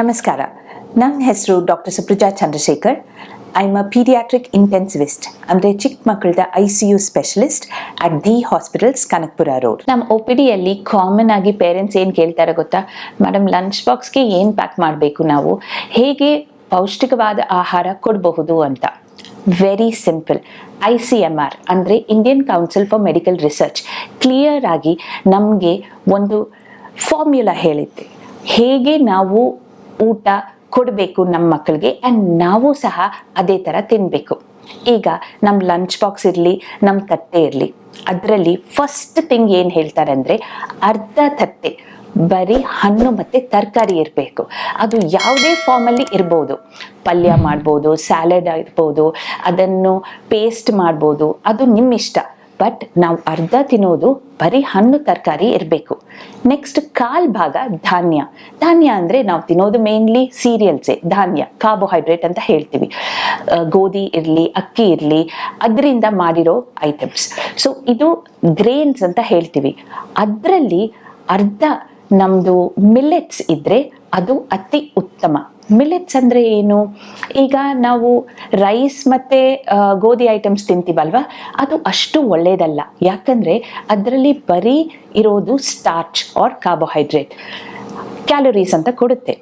ನಮಸ್ಕಾರ. ನನ್ನ ಹೆಸರು doctor Supraja Chandrashekhar. I am a pediatric intensivist, ಅಂದರೆ ಚಿಕ್ಕ ಮಕ್ಕಳದ ICU specialist at the hospitals, Kanakapura road. ನಮ್ಮ OPDಯಲ್ಲಿ ಕಾಮನ್ ಆಗಿ ಪೇರೆಂಟ್ಸ್ ಏನು ಕೇಳ್ತಾರೆ ಗೊತ್ತಾ, ಮೇಡಮ್ ಲಂಚ್ ಬಾಕ್ಸ್ಗೆ ಏನು ಪ್ಯಾಕ್ ಮಾಡಬೇಕು, ನಾವು ಹೇಗೆ ಪೌಷ್ಟಿಕವಾದ ಆಹಾರ ಕೊಡಬಹುದು ಅಂತ. Very simple. ICMR ಅಂದರೆ Indian council for medical research clear ಆಗಿ ನಮಗೆ ಒಂದು ಫಾರ್ಮ್ಯುಲಾ ಹೇಳಿದ್ದೆ, ಹೇಗೆ ನಾವು ಊಟ ಕೊಡಬೇಕು ನಮ್ಮ ಮಕ್ಕಳಿಗೆ, ಆ್ಯಂಡ್ ನಾವು ಸಹ ಅದೇ ಥರ ತಿನ್ನಬೇಕು. ಈಗ ನಮ್ಮ ಲಂಚ್ ಬಾಕ್ಸ್ ಇರಲಿ, ನಮ್ಮ ತಟ್ಟೆ ಇರಲಿ, ಅದರಲ್ಲಿ ಫಸ್ಟ್ ಥಿಂಗ್ ಏನು ಹೇಳ್ತಾರೆ ಅಂದರೆ ಅರ್ಧ ತಟ್ಟೆ ಬರೀ ಹಣ್ಣು ಮತ್ತು ತರಕಾರಿ ಇರಬೇಕು. ಅದು ಯಾವುದೇ ಫಾರ್ಮಲ್ಲಿ ಇರ್ಬೋದು, ಪಲ್ಯ ಮಾಡ್ಬೋದು, ಸ್ಯಾಲಡ್ ಇರ್ಬೋದು, ಅದನ್ನು ಪೇಸ್ಟ್ ಮಾಡ್ಬೋದು, ಅದು ನಿಮ್ಮ ಇಷ್ಟ. ಬಟ್ ನಾವು ಅರ್ಧ ತಿನ್ನೋದು ಬರೀ ಹಣ್ಣು ತರಕಾರಿ ಇರಬೇಕು. ನೆಕ್ಸ್ಟ್ ಕಾಲ್ ಭಾಗ ಧಾನ್ಯ. ಧಾನ್ಯ ಅಂದರೆ ನಾವು ತಿನ್ನೋದು ಮೇನ್ಲಿ ಸೀರಿಯಲ್ಸೇ, ಧಾನ್ಯ ಕಾರ್ಬೋಹೈಡ್ರೇಟ್ ಅಂತ ಹೇಳ್ತೀವಿ. ಗೋಧಿ ಇರಲಿ, ಅಕ್ಕಿ ಇರಲಿ, ಅದರಿಂದ ಮಾಡಿರೋ ಐಟಮ್ಸ್. ಸೊ ಇದು ಗ್ರೇನ್ಸ್ ಅಂತ ಹೇಳ್ತೀವಿ. ಅದರಲ್ಲಿ ಅರ್ಧ ನಮ್ಮದು ಮಿಲ್ಲೆಟ್ಸ್ ಇದ್ದರೆ ಅದು ಅತಿ ಉತ್ತಮ. ಮಿಲ್ಲೆಟ್ಸ್ ಅಂದರೆ ಏನು? ಈಗ ನಾವು ರೈಸ್ ಮತ್ತು ಗೋಧಿ ಐಟಮ್ಸ್ ತಿಂತೀವಲ್ವ, ಅದು ಅಷ್ಟು ಒಳ್ಳೆಯದಲ್ಲ. ಯಾಕಂದರೆ ಅದರಲ್ಲಿ ಬರೀ ಇರೋದು ಸ್ಟಾರ್ಚ್ ಆರ್ ಕಾರ್ಬೋಹೈಡ್ರೇಟ್, ಕ್ಯಾಲೋರೀಸ್ ಅಂತ ಕೊಡುತ್ತೆ.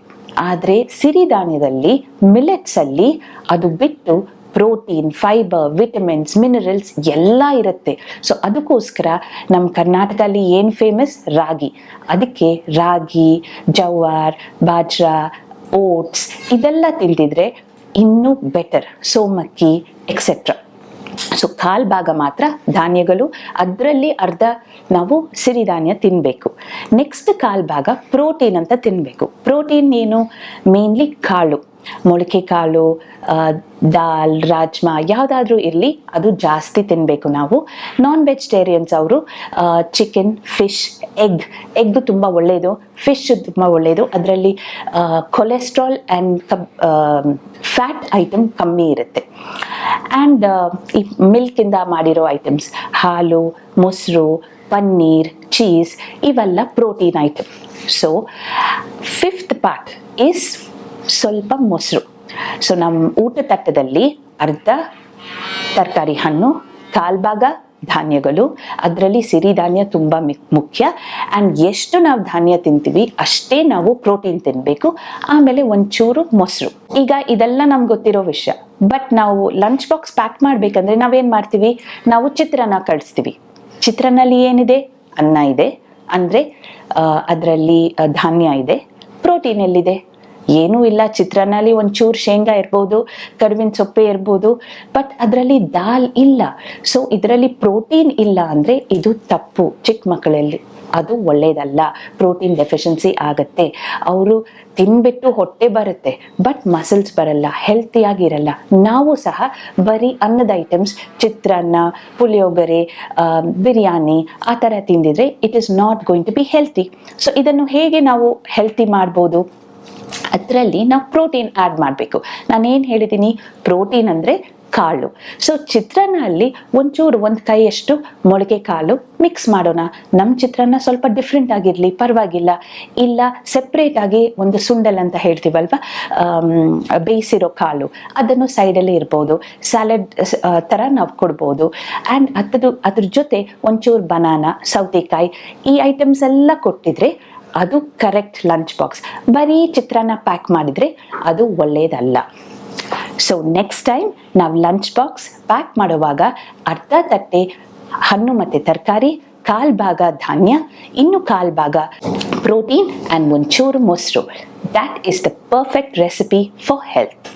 ಆದರೆ ಸಿರಿಧಾನ್ಯದಲ್ಲಿ, ಮಿಲ್ಲೆಟ್ಸಲ್ಲಿ ಅದು ಬಿಟ್ಟು ಪ್ರೋಟೀನ್, ಫೈಬರ್, ವಿಟಮಿನ್ಸ್, ಮಿನರಲ್ಸ್ ಎಲ್ಲ ಇರುತ್ತೆ. ಸೊ ಅದಕ್ಕೋಸ್ಕರ ನಮ್ಮ ಕರ್ನಾಟಕದಲ್ಲಿ ಏನು ಫೇಮಸ್? ರಾಗಿ. ಅದಕ್ಕೆ ರಾಗಿ, ಜವಾರ್, ಬಾಜ್ರಾ, ಓಟ್ಸ್ ಇದೆಲ್ಲ ತಿಂದಿದ್ರೆ ಇನ್ನೂ ಬೆಟರ್. ಸೋಮಕ್ಕಿ ಎಕ್ಸೆಟ್ರಾ. ಸೊ ಕಾಲ್ ಭಾಗ ಮಾತ್ರ ಧಾನ್ಯಗಳು, ಅದರಲ್ಲಿ ಅರ್ಧ ನಾವು ಸಿರಿಧಾನ್ಯ ತಿನ್ನಬೇಕು. ನೆಕ್ಸ್ಟ್ ಕಾಲ್ ಭಾಗ ಪ್ರೋಟೀನ್ ಅಂತ ತಿನ್ನಬೇಕು. ಪ್ರೋಟೀನ್ ಏನು? ಮೇನ್ಲಿ ಕಾಳು, ಮೊಳಕೆ ಕಾಳು, ದಾಲ್, ರಾಜ್ಮಾ ಯಾವುದಾದ್ರೂ ಇರಲಿ, ಅದು ಜಾಸ್ತಿ ತಿನ್ನಬೇಕು ನಾವು. ನಾನ್ ವೆಜಿಟೇರಿಯನ್ಸ್ ಅವರು ಚಿಕನ್, ಫಿಶ್, ಎಗ್ ತುಂಬ ಒಳ್ಳೆಯದು, ಫಿಶ್ ತುಂಬ ಒಳ್ಳೆಯದು. ಅದರಲ್ಲಿ ಕೊಲೆಸ್ಟ್ರಾಲ್ ಆ್ಯಂಡ್ ಫ್ಯಾಟ್ ಐಟಮ್ ಕಮ್ಮಿ ಇರುತ್ತೆ. ಆ್ಯಂಡ್ ಈ ಮಿಲ್ಕಿಂದ ಮಾಡಿರೋ ಐಟಮ್ಸ್, ಹಾಲು, ಮೊಸರು, ಪನ್ನೀರ್, ಚೀಸ್, ಇವೆಲ್ಲ protein item. So fifth part is ಸ್ವಲ್ಪ ಮೊಸರು. ಸೊ ನಮ್ಮ ಊಟ ತಟ್ಟದಲ್ಲಿ ಅರ್ಧ ತರಕಾರಿ, ಹಣ್ಣು, ಕಾಲ್ ಭಾಗ ಧಾನ್ಯಗಳು, ಅದರಲ್ಲಿ ಸಿರಿಧಾನ್ಯ ತುಂಬ ಮುಖ್ಯ. ಆ್ಯಂಡ್ ಎಷ್ಟು ನಾವು ಧಾನ್ಯ ತಿಂತೀವಿ ಅಷ್ಟೇ ನಾವು ಪ್ರೋಟೀನ್ ತಿನ್ನಬೇಕು. ಆಮೇಲೆ ಒಂಚೂರು ಮೊಸರು. ಈಗ ಇದೆಲ್ಲ ನಮ್ಗೆ ಗೊತ್ತಿರೋ ವಿಷಯ. ಬಟ್ ನಾವು ಲಂಚ್ ಬಾಕ್ಸ್ ಪ್ಯಾಕ್ ಮಾಡಬೇಕಂದ್ರೆ ನಾವೇನು ಮಾಡ್ತೀವಿ? ನಾವು ಚಿತ್ರಾನ್ನ ಕಳಿಸ್ತೀವಿ. ಚಿತ್ರಾನ್ನಲ್ಲಿ ಏನಿದೆ? ಅನ್ನ ಇದೆ, ಅಂದರೆ ಅದರಲ್ಲಿ ಧಾನ್ಯ ಇದೆ. ಪ್ರೋಟೀನ್ ಎಲ್ಲಿದೆ? ಏನೂ ಇಲ್ಲ. ಚಿತ್ರಾನ್ನಲ್ಲಿ ಒಂಚೂರು ಶೇಂಗಾ ಇರ್ಬೋದು, ಕರಿಬೇವಿನ ಸೊಪ್ಪೆ ಇರ್ಬೋದು, ಬಟ್ ಅದರಲ್ಲಿ ದಾಲ್ ಇಲ್ಲ. ಸೊ ಇದರಲ್ಲಿ ಪ್ರೋಟೀನ್ ಇಲ್ಲ ಅಂದರೆ ಇದು ತಪ್ಪು. ಚಿಕ್ಕ ಮಕ್ಕಳಲ್ಲಿ ಅದು ಒಳ್ಳೆಯದಲ್ಲ. ಪ್ರೋಟೀನ್ ಡೆಫಿಷಿಯನ್ಸಿ ಆಗುತ್ತೆ. ಅವರು ತಿನ್ಬಿಟ್ಟು ಹೊಟ್ಟೆ ಬರುತ್ತೆ, ಬಟ್ ಮಸಲ್ಸ್ ಬರಲ್ಲ, ಹೆಲ್ತಿಯಾಗಿರಲ್ಲ. ನಾವು ಸಹ ಬರೀ ಅನ್ನದ ಐಟಮ್ಸ್, ಚಿತ್ರಾನ್ನ, ಪುಳಿಯೋಗರೆ, ಬಿರಿಯಾನಿ ಆ ಥರ ತಿಂದಿದ್ರೆ it is not going to be healthy. So ಇದನ್ನು ಹೇಗೆ ನಾವು ಹೆಲ್ತಿ ಮಾಡ್ಬೋದು? ಅದರಲ್ಲಿ ನಾವು ಪ್ರೋಟೀನ್ ಆ್ಯಡ್ ಮಾಡಬೇಕು. ನಾನೇನು ಹೇಳಿದ್ದೀನಿ? ಪ್ರೋಟೀನ್ ಅಂದರೆ ಕಾಳು. ಸೊ ಚಿತ್ರಾನ್ನಲ್ಲಿ ಒಂಚೂರು, ಒಂದು ಕೈಯಷ್ಟು ಮೊಳಕೆ ಕಾಳು ಮಿಕ್ಸ್ ಮಾಡೋಣ. ನಮ್ಮ ಚಿತ್ರಾನ್ನ ಸ್ವಲ್ಪ ಡಿಫ್ರೆಂಟ್ ಆಗಿರಲಿ, ಪರವಾಗಿಲ್ಲ. ಇಲ್ಲ ಸೆಪ್ರೇಟಾಗಿ ಒಂದು ಸುಂಡಲ್ ಅಂತ ಹೇಳ್ತೀವಲ್ವ, ಬೇಯಿಸಿರೋ ಕಾಳು, ಅದನ್ನು ಸೈಡಲ್ಲೇ ಇರ್ಬೋದು. ಸ್ಯಾಲಡ್ ಥರ ನಾವು ಕೊಡ್ಬೋದು. ಆ್ಯಂಡ್ ಅದ್ರ ಜೊತೆ ಒಂಚೂರು ಬನಾನಾ, ಸೌತೆಕಾಯಿ, ಈ ಐಟಮ್ಸ್ ಎಲ್ಲ ಕೊಟ್ಟಿದ್ರೆ ಅದು ಕರೆಕ್ಟ್ ಲಂಚ್ ಬಾಕ್ಸ್. ಬರೀ ಚಿತ್ರಾನ್ನ ಪ್ಯಾಕ್ ಮಾಡಿದರೆ ಅದು ಒಳ್ಳೆಯದಲ್ಲ. ಸೊ ನೆಕ್ಸ್ಟ್ ಟೈಮ್ ನಾವು ಲಂಚ್ ಬಾಕ್ಸ್ ಪ್ಯಾಕ್ ಮಾಡುವಾಗ ಅರ್ಧ ತಟ್ಟೆ ಹಣ್ಣು ಮತ್ತು ತರಕಾರಿ, ಕಾಲ್ ಭಾಗ ಧಾನ್ಯ, ಇನ್ನು ಕಾಲ್ ಭಾಗ ಪ್ರೋಟೀನ್ ಆ್ಯಂಡ್ ಒಂಚೂರು ಮೊಸರು. That is the perfect recipe for health.